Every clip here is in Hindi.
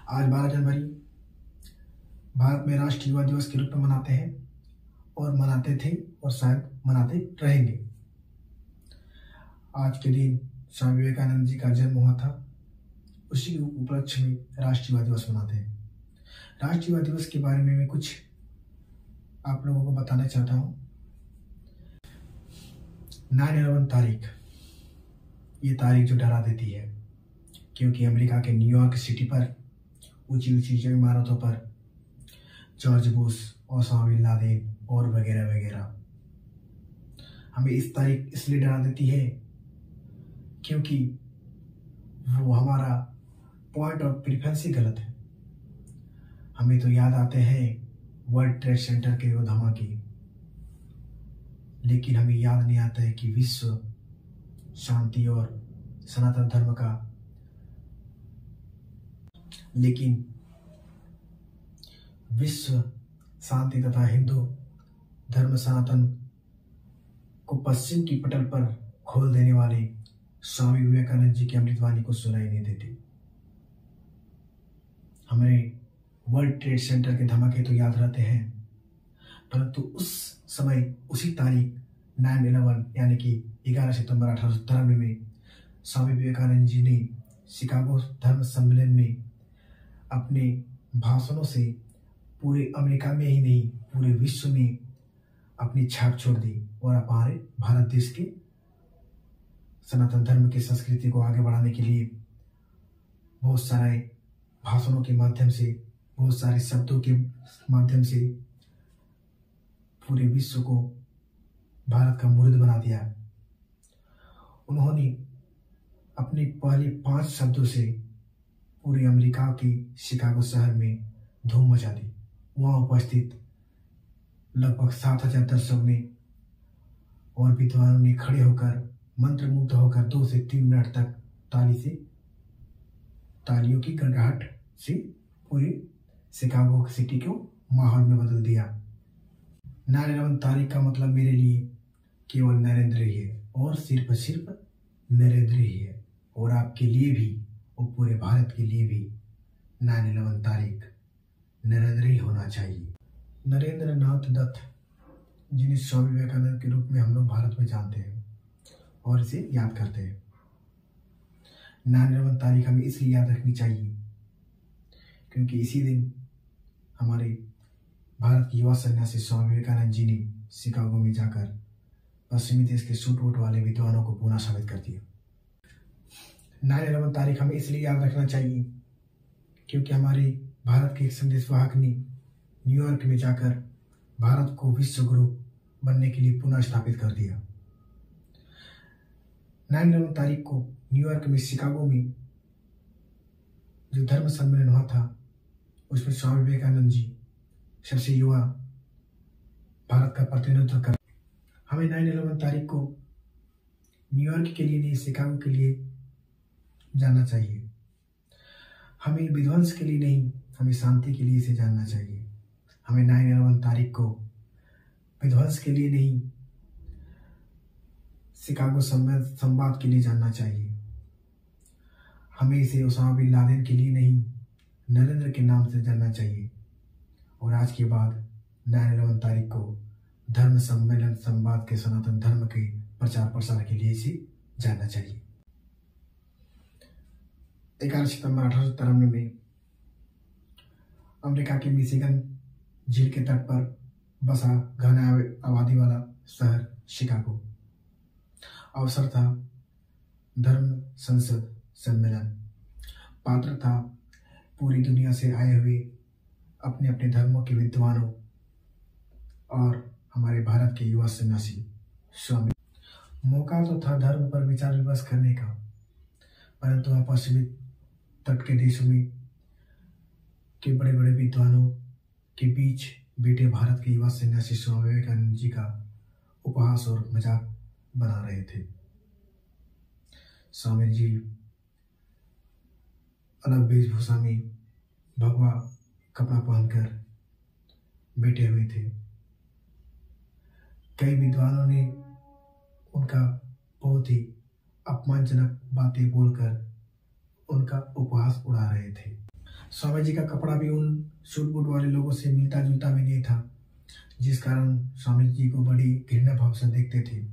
आज 12 जनवरी भारत में राष्ट्रीय युवा दिवस के रूप में मनाते हैं और मनाते थे और शायद मनाते रहेंगे। आज के दिन स्वामी विवेकानंद जी का जन्म हुआ था, उसी के उपलक्ष्य में राष्ट्रीय युवा दिवस मनाते हैं। राष्ट्रीय युवा दिवस के बारे में मैं कुछ आप लोगों को बताना चाहता हूँ। 9/11 तारीख, ये तारीख जो डरा देती है, क्योंकि अमेरिका के न्यूयॉर्क सिटी पर ऊंची ऊंची इमारतों पर George Bush, Osama bin Laden और वगैरह वगैरह हमें इस तारीख इसलिए डरा देती है क्योंकि वो हमारा पॉइंट ऑफ प्रेफरेंस ही गलत है। हमें तो याद आते हैं वर्ल्ड ट्रेड सेंटर के वो धमाके, लेकिन हमें याद नहीं आता है कि विश्व शांति और सनातन धर्म का, लेकिन विश्व शांति तथा हिंदू धर्म सनातन को पश्चिम की पटल पर खोल देने वाले स्वामी विवेकानंद जी की अमृतवाणी को सुनाई नहीं देती। हमें वर्ल्ड ट्रेड सेंटर के धमाके तो याद रहते हैं, परंतु उस समय उसी तारीख 9/11 यानी कि 11 सितंबर 1893 में स्वामी विवेकानंद जी ने शिकागो धर्म सम्मेलन में अपने भाषणों से पूरे अमेरिका में ही नहीं पूरे विश्व में अपनी छाप छोड़ दी और हमारे भारत देश के सनातन धर्म की संस्कृति को आगे बढ़ाने के लिए बहुत सारे भाषणों के माध्यम से, बहुत सारे शब्दों के माध्यम से पूरे विश्व को भारत का मुर्द बना दिया। उन्होंने अपने पहले 5 शब्दों से पूरे अमेरिका के शिकागो शहर में धूम मचा दी। वहां उपस्थित लगभग 7,000 दर्शकों ने और विद्वानों ने खड़े होकर मंत्रमुग्ध होकर 2 से 3 मिनट तक तालियों की गड़गड़ाहट से पूरे शिकागो सिटी को माहौल में बदल दिया। 9/11 तारीख का मतलब मेरे लिए केवल नरेंद्र ही है और सिर्फ नरेंद्र ही है, और आपके लिए भी और पूरे भारत के लिए भी 9/11 तारीख नरेंद्र ही होना चाहिए। नरेंद्र नाथ दत्त, जिन्हें स्वामी विवेकानंद के रूप में हम लोग भारत में जानते हैं और इसे याद करते हैं। 9/11 तारीख हमें इसलिए याद रखनी चाहिए क्योंकि इसी दिन हमारे भारत के युवा सन्यासी स्वामी विवेकानंद जी ने शिकागो में जाकर पश्चिमी देश के सूट वूट वाले विद्वानों को गुना साबित कर दिया। 9/11 तारीख हमें इसलिए याद रखना चाहिए क्योंकि हमारे भारत के एक संदेशवाहक ने न्यूयॉर्क में जाकर भारत को विश्व गुरु बनने के लिए पुनः स्थापित कर दिया। 9/11 तारीख को न्यूयॉर्क में शिकागो में जो धर्म सम्मेलन हुआ था, उसमें स्वामी विवेकानंद जी सबसे युवा भारत का प्रतिनिधित्व कर। हमें 9/11 तारीख को न्यूयॉर्क के लिए नहीं, शिकागो के लिए जानना चाहिए। हमें विध्वंस के लिए नहीं, हमें शांति के लिए इसे जानना चाहिए। हमें 9/11 तारीख को विध्वंस के लिए नहीं, शिकागो संवाद के लिए जानना चाहिए। हमें इसे ओसामा बिन लादेन के लिए नहीं, नरेंद्र के नाम से जानना चाहिए। और आज के बाद 9/11 तारीख को धर्म सम्मेलन संवाद के सनातन धर्म के प्रचार प्रसार के लिए इसे जानना चाहिए। 11 सितंबर 1893 में अमेरिका के मिशिगन झील के तट पर बसा घना आबादी वाला शहर शिकागो। अवसर था धर्म संसद सम्मेलन। पात्र था पूरी दुनिया से आए हुए अपने अपने धर्मों के विद्वानों और हमारे भारत के युवा सन्यासी स्वामी। मौका तो था धर्म पर विचार विमर्श करने का, परंतु पश्चिमी तट के देशों में के बड़े बड़े विद्वानों के बीच बेटे भारत के युवा सन्यासी स्वामी विवेकानंद जी का उपहास और मजाक बना रहे थे। स्वामी जी अलग वेशभूषा में भगवा कपड़ा पहनकर बैठे हुए थे। कई विद्वानों ने उनका बहुत ही अपमानजनक बातें बोलकर उनका उपहास उड़ा रहे थे। स्वामी जी का कपड़ा भी उन सूट बूट वाले लोगों से मिलता जुलता भी नहीं था, जिस कारण स्वामी जी को बड़ी घृणा भाव से देखते थे।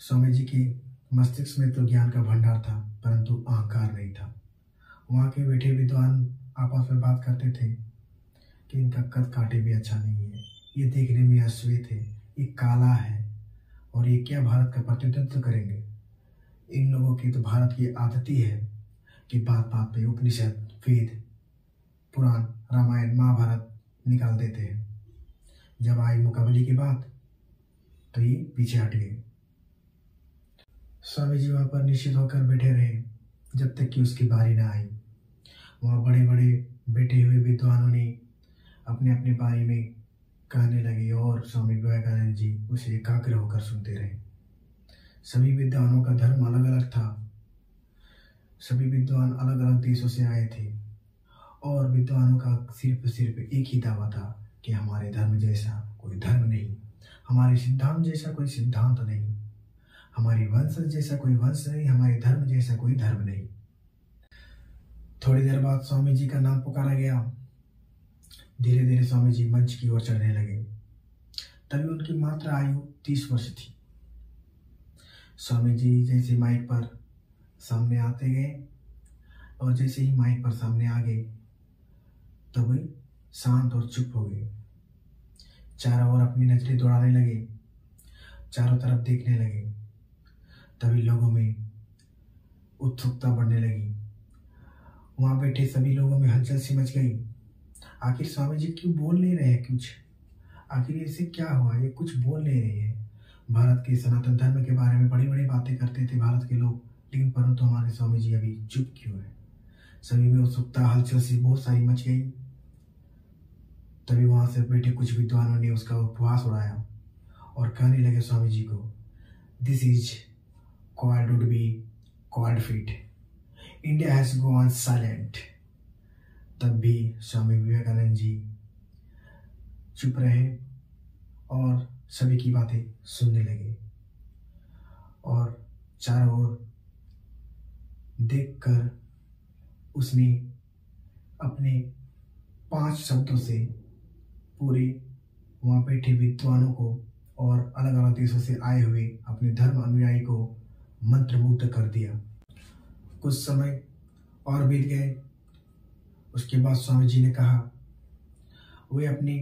स्वामी जी के मस्तिष्क में तो ज्ञान का भंडार था, परंतु अहंकार नहीं था। वहाँ के बैठे विद्वान आपस में बात करते थे कि इनका कद काटे भी अच्छा नहीं है, ये देखने में अश्वेत है, ये काला है, और ये क्या भारत का प्रतिनिधित्व करेंगे। इन लोगों की तो भारत की आदत ही है कि बात बात पे उपनिषद, वेद, पुराण, रामायण, महाभारत निकाल देते हैं। जब आई मुकाबले की बात तो ये पीछे हट गए। स्वामी जी वहाँ पर निश्चित होकर बैठे रहे जब तक कि उसकी बारी ना आई। वहाँ बड़े बड़े बैठे हुए विद्वानों ने अपने अपने बारे में कहने लगे और स्वामी विवेकानंद जी उसे एकाग्र होकर सुनते रहे। सभी विद्वानों का धर्म अलग अलग था, सभी विद्वान अलग अलग देशों से आए थे, और विद्वानों का सिर्फ एक ही दावा था कि हमारे धर्म जैसा कोई धर्म नहीं, हमारे सिद्धांत जैसा कोई सिद्धांत नहीं, हमारी वंश जैसा कोई वंश नहीं, हमारे धर्म जैसा कोई धर्म नहीं। थोड़ी देर बाद स्वामी जी का नाम पुकारा गया। धीरे धीरे स्वामी जी मंच की ओर चढ़ने लगे। तभी उनकी मात्र आयु 30 वर्ष थी। स्वामी जी जैसे माइक पर सामने आते गए और जैसे ही माइक पर सामने आ गए तब वे शांत और चुप हो गए। चारों ओर अपनी नजरें दौड़ाने लगे, चारों तरफ देखने लगे। तभी लोगों में उत्सुकता बढ़ने लगी। वहां बैठे सभी लोगों में हलचल सी मच गई। आखिर स्वामी जी क्यों बोल नहीं रहे कुछ? आखिर इसे क्या हुआ? ये कुछ बोल नहीं रहे हैं। भारत के सनातन धर्म के बारे में बड़ी बड़ी बातें करते थे भारत के लोग, लेकिन परंतु हमारे स्वामी जी अभी चुप क्यों है? सभी में उत्सुकता, हलचल सी बहुत सारी मच गई। तभी वहां से बैठे कुछ विद्वानों ने उसका उपहास उड़ाया और कहने लगे स्वामी जी को, this is called would be called fit, India has gone silent. तब भी स्वामी विवेकानंद जी चुप रहे और सभी की बातें सुनने लगे, और चारों ओर देखकर उसने अपने 5 शब्दों से पूरे वहाँ बैठे विद्वानों को और अलग अलग देशों से आए हुए अपने धर्म अनुयायी को मंत्रमुग्ध कर दिया। कुछ समय और बीत गए। उसके बाद स्वामी जी ने कहा, वे अपने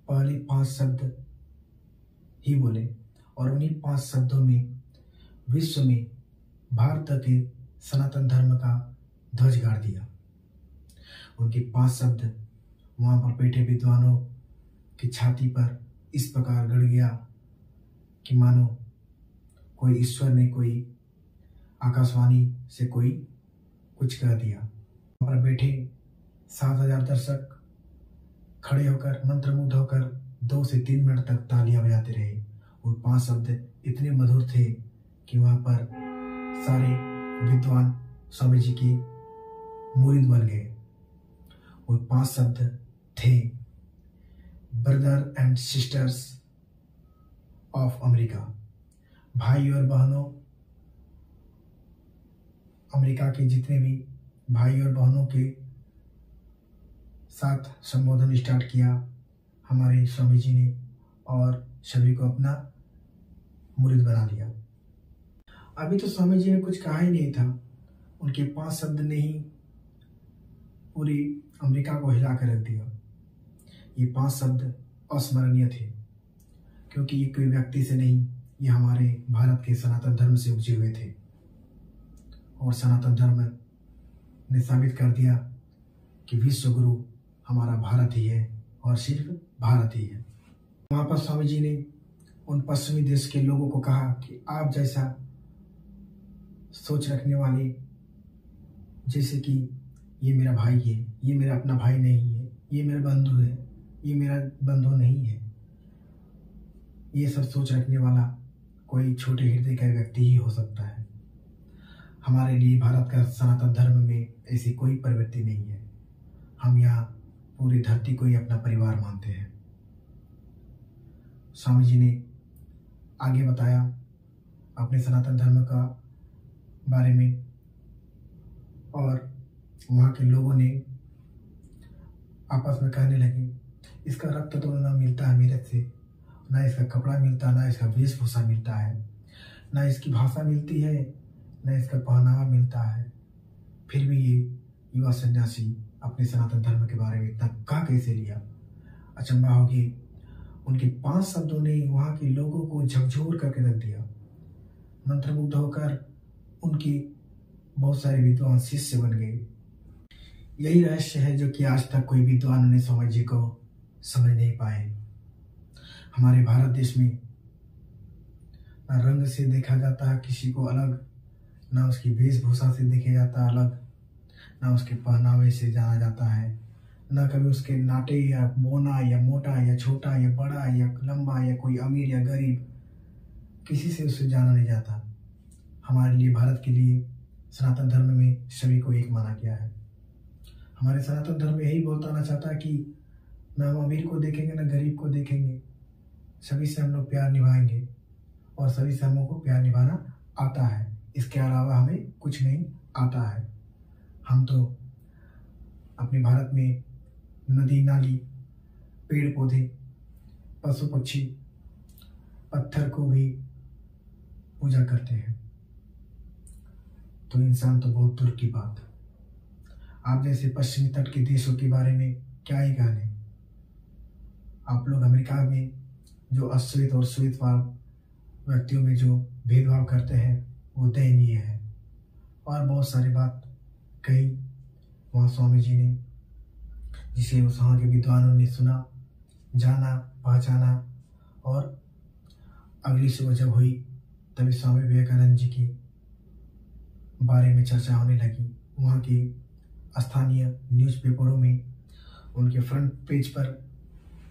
पहले 5 शब्द ही बोले और उन्हीं 5 शब्दों में विश्व में भारत के सनातन धर्म का ध्वज गाड़ दिया। उनके 5 शब्द वहां पर बैठे विद्वानों की छाती पर इस प्रकार गड़ गया कि मानो कोई ईश्वर ने कोई आकाशवाणी से कोई कुछ कह दिया। वहां पर बैठे 7,000 दर्शक खड़े होकर मंत्रमुग्ध होकर 2 से 3 मिनट तक तालियां बजाते रहे। वो 5 शब्द इतने मधुर थे कि वहां पर सारे विद्वान स्वामी जी की मुरीद बन गए। वो 5 शब्द थे, brother and sisters of America, भाई और बहनों, अमेरिका के जितने भी भाई और बहनों के साथ संबोधन स्टार्ट किया हमारे स्वामी जी ने और सभी को अपना मुरीद बना लिया। अभी तो स्वामी जी ने कुछ कहा ही नहीं था, उनके 5 शब्द ने ही पूरी अमेरिका को हिला कर रख दिया। ये 5 शब्द अस्मरणीय थे, क्योंकि ये कोई व्यक्ति से नहीं, ये हमारे भारत के सनातन धर्म से उपजे हुए थे। और सनातन धर्म ने साबित कर दिया कि विश्व गुरु हमारा भारत ही है और सिर्फ भारत ही है। वहां पर स्वामी जी ने उन पश्चिमी देश के लोगों को कहा कि आप जैसा सोच रखने वाले, जैसे कि ये मेरा भाई है, ये मेरा अपना भाई नहीं है, ये मेरा बंधु है, ये मेरा बंधु नहीं है, ये सब सोच रखने वाला कोई छोटे हृदय का व्यक्ति ही हो सकता है। हमारे लिए भारत का सनातन धर्म में ऐसी कोई प्रवृत्ति नहीं है। हम यहाँ पूरी धरती को ही अपना परिवार मानते हैं। स्वामी जी ने आगे बताया अपने सनातन धर्म का बारे में और वहाँ के लोगों ने आपस में कहने लगे, इसका रक्त तो ना मिलता है मेरठ से, ना इसका कपड़ा मिलता, ना इसका वेशभूषा मिलता है, ना इसकी भाषा मिलती है, ना इसका पहनावा मिलता है, फिर भी ये युवा सन्यासी अपने सनातन धर्म के बारे में इतना कह कैसे लिया। अचंभा होगी, उनके 5 शब्दों ने वहाँ के लोगों को झकझोर करके रख दिया। मंत्रमुग्ध होकर उनके बहुत सारे विद्वान शिष्य बन गए। यही रहस्य है जो कि आज तक कोई विद्वान ने स्वामी जी को समझ नहीं पाए। हमारे भारत देश में न रंग से देखा जाता है किसी को अलग, ना उसकी वेशभूषा से देखा जाता अलग, ना उसके पहनावे से जाना जाता है, ना कभी उसके नाटे या बोना या मोटा या छोटा या बड़ा या लंबा या कोई अमीर या गरीब, किसी से उसे जाना नहीं जाता। हमारे लिए, भारत के लिए सनातन धर्म में सभी को एक माना गया है। हमारे सनातन धर्म यही बताना चाहता है कि ना हम अमीर को देखेंगे ना गरीब को देखेंगे, सभी से हम लोग प्यार निभाएंगे और सभी से हमको प्यार निभाना आता है। इसके अलावा हमें कुछ नहीं आता है। हम तो अपने भारत में नदी नाली, पेड़ पौधे, पशु पक्षी, पत्थर को भी पूजा करते हैं, तो इंसान तो बहुत दूर की बात। आप जैसे पश्चिमी तट के देशों के बारे में क्या ही कहने। आप लोग अमेरिका में जो अश्वेत और श्वेत व्यक्तियों में जो भेदभाव करते हैं वो दयनीय है। और बहुत सारी बात कही वहाँ स्वामी जी ने, जिसे उस वहाँ के विद्वानों ने सुना, जाना, पहचाना, और अगली सुबह जब हुई तभी स्वामी विवेकानंद जी के बारे में चर्चा होने लगी। वहाँ के स्थानीय न्यूज़पेपरों में उनके फ्रंट पेज पर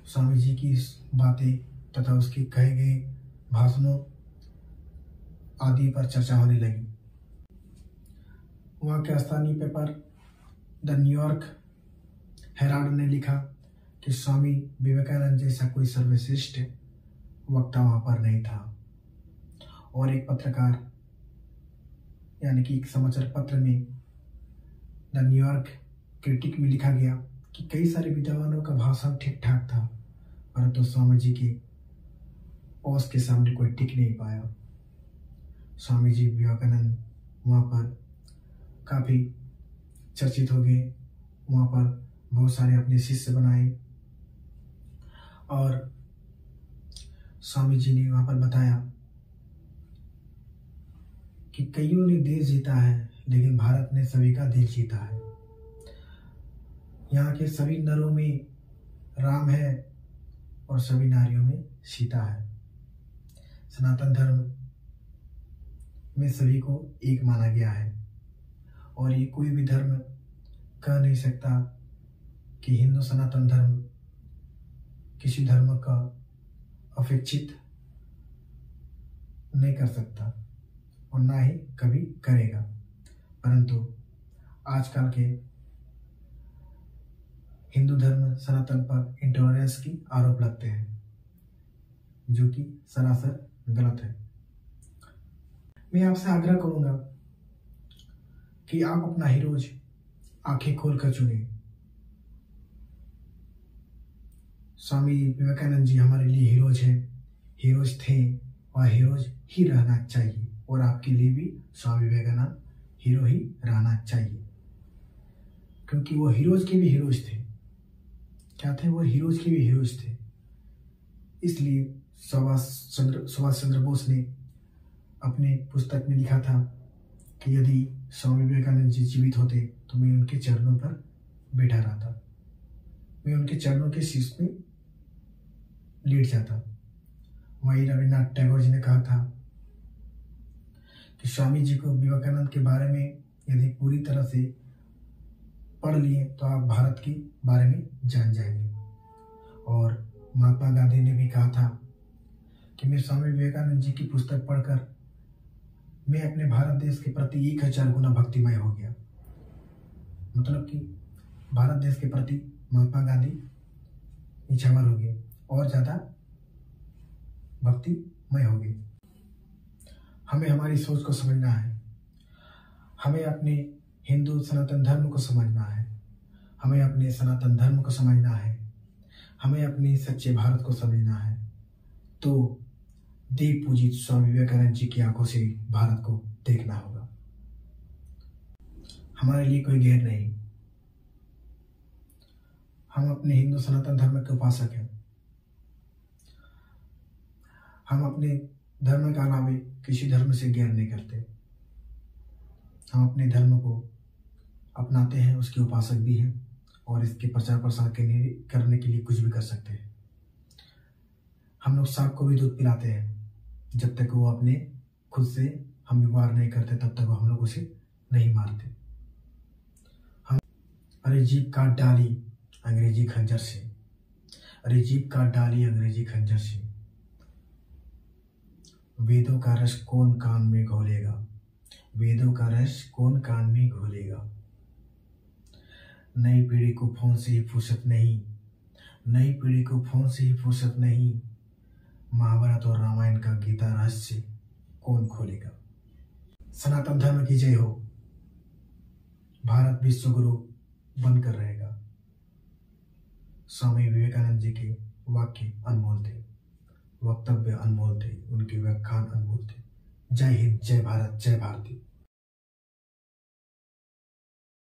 स्वामी जी की बातें तथा उसके कहे गए भाषणों आदि पर चर्चा होने लगी। वहाँ के स्थानीय पेपर द न्यूयॉर्क हेराल्ड ने लिखा कि स्वामी विवेकानंद जैसा कोई सर्वश्रेष्ठ वक्ता वहाँ पर नहीं था। और एक पत्रकार यानी कि एक समाचार पत्र में द न्यूयॉर्क क्रिटिक में लिखा गया कि कई सारे विद्वानों का भाषण ठीक ठाक था, परंतु स्वामी जी के औस के सामने कोई टिक नहीं पाया। स्वामी जी विवेकानंद वहाँ पर काफ़ी चर्चित हो गए, वहाँ पर बहुत सारे अपने शिष्य बनाए, और स्वामी जी ने वहाँ पर बताया कि कईयों ने देश जीता है लेकिन भारत ने सभी का दिल जीता है। यहाँ के सभी नरों में राम है और सभी नारियों में सीता है। सनातन धर्म में सभी को एक माना गया है और ये कोई भी धर्म कह नहीं सकता कि हिंदू सनातन धर्म किसी धर्म का अपेक्षित नहीं कर सकता और ना ही कभी करेगा। परंतु आजकल के हिंदू धर्म सनातन पर इंटॉलरेंस की आरोप लगते हैं, जो कि सरासर गलत है। मैं आपसे आग्रह करूंगा कि आप अपना हीरोज आंखें खोलकर चुने। स्वामी विवेकानंद जी हमारे लिए हीरोज हैं, हीरोज थे और हीरोज ही रहना चाहिए, और आपके लिए भी स्वामी विवेकानंद हीरो ही रहना चाहिए, क्योंकि वो हीरोज के भी हीरोज थे। क्या थे वो? हीरोज के भी हीरोज थे। इसलिए सुभाष चंद्र बोस ने अपने पुस्तक में लिखा था कि यदि स्वामी विवेकानंद जी जीवित होते तो मैं उनके चरणों पर बैठा रहता, मैं उनके चरणों के शीश में लेट जाता। वहीं रविन्द्रनाथ टैगोर जी ने कहा था कि स्वामी जी को विवेकानंद के बारे में यदि पूरी तरह से पढ़ लिए तो आप भारत के बारे में जान जाएंगे। और महात्मा गांधी ने भी कहा था कि मैं स्वामी विवेकानंद जी की पुस्तक पढ़कर मैं अपने भारत देश के प्रति 1000 गुना भक्तिमय हो गया। मतलब कि भारत देश के प्रति महात्मा गांधी निछावर हो गए और ज़्यादा भक्तिमय हो गए। हमें हमारी सोच को समझना है। हमें अपने हिंदू सनातन धर्म को समझना है, हमें अपने सनातन धर्म को समझना है, हमें अपने सच्चे भारत को समझना है, तो देव पूजित स्वामी विवेकानंद जी की आंखों से भारत को देखना होगा। हमारे लिए कोई गैर नहीं, हम अपने हिंदू सनातन धर्म के उपासक हैं। हम अपने धर्म के अलावे किसी धर्म से गैर नहीं करते। हम अपने धर्म को अपनाते हैं, उसके उपासक भी हैं और इसके प्रचार प्रसार करने के लिए कुछ भी कर सकते हैं। हम लोग सांप को भी दूध पिलाते हैं, जब तक वो अपने खुद से हम व्यवहार नहीं करते तब तक वो हम लोग उसे नहीं मारते। हम अरे जीभ काट डाली अंग्रेजी खंजर से, अरे जीभ काट डाली अंग्रेजी खंजर से, वेदों का रस कौन कान में घोलेगा, वेदों का रस कौन कान में घोलेगा। नई पीढ़ी को फोन से ही फुर्सत नहीं, नई पीढ़ी को फोन से ही फुर्सत नहीं, महाभारत और रामायण का गीता रहस्य कौन खोलेगा। सनातन धर्म की जय हो। भारत विश्व गुरु बनकर रहेगा। स्वामी विवेकानंद जी के वाक्य अनमोल थे, वक्तव्य अनमोल थे, उनके व्याख्यान अनमोल थे। जय हिंद, जय भारत, जय भारती।